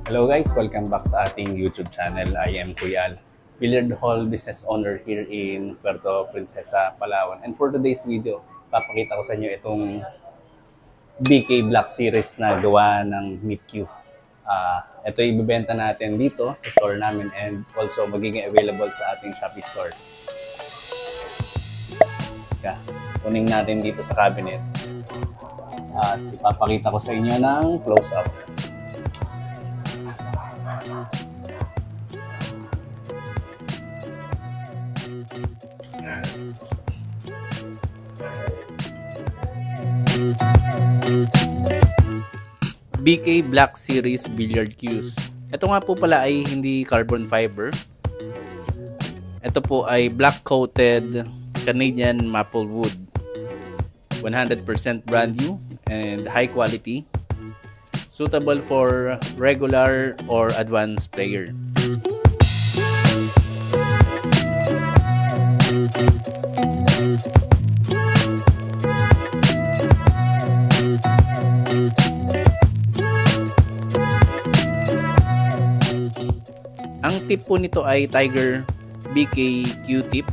Hello guys, welcome back sa ating YouTube channel. I am Kuyal, billiard hall business owner here in Puerto Princesa, Palawan. And for today's video, papakita ko sa inyo itong BK Black Series na gawa ng Meet Q. Ito ibibenta natin dito sa store namin and also magiging available sa ating Shopee store. Kunin natin dito sa cabinet at ipapakita ko sa inyo ng close-up. BK Black Series Billiard Cues. Ito nga po pala ay hindi carbon fiber. Ito po ay black coated Canadian maple wood. 100% brand new and high quality. Suitable for regular or advanced player. Ang tip po nito ay Tiger BK Q-tip.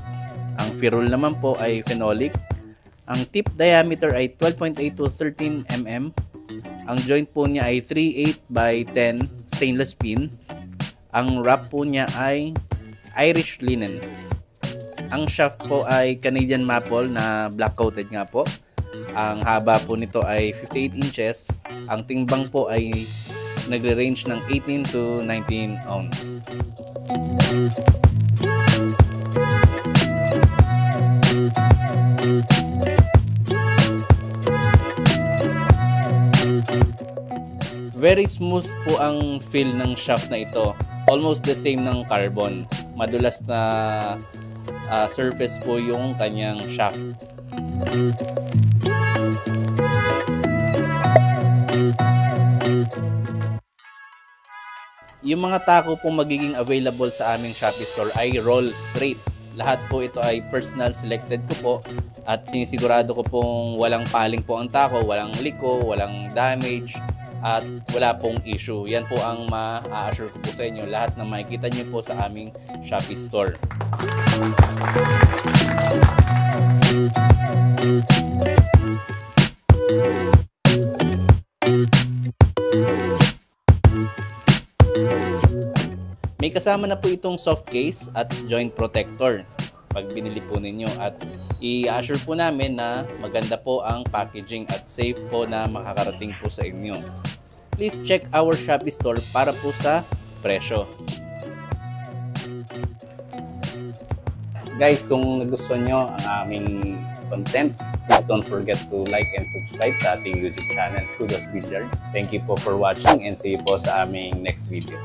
Ang ferrule naman po ay phenolic. Ang tip diameter ay 12.8 to 13 mm. Ang joint po niya ay 3/8 by 10 stainless pin. Ang wrap po niya ay Irish linen. Ang shaft po ay Canadian maple na black coated nga po. Ang haba po nito ay 58 inches. Ang timbang po ay nagre-range ng 18 to 19 ounce. Very smooth po ang feel ng shaft na ito. Almost the same ng carbon. Madulas na surface po yung kanyang shaft. Yung mga tako po magiging available sa aming Shopee store ay roll straight. Lahat po ito ay personal selected ko po at sinisigurado ko pong walang paling po ang tako, walang liko, walang damage at wala pong issue. Yan po ang ma-assure ko po sa inyo. Lahat na makikita nyo po sa aming Shopee store. May kasama na po itong soft case at joint protector pag binili po ninyo at i-assure po namin na maganda po ang packaging at safe po na makakarating po sa inyo. Please check our Shopee store para po sa presyo. Guys, kung nagustuhan nyo ang aming content, please don't forget to like and subscribe sa ating YouTube channel, Kudos Billiards. Thank you po for watching and see you po sa aming next video.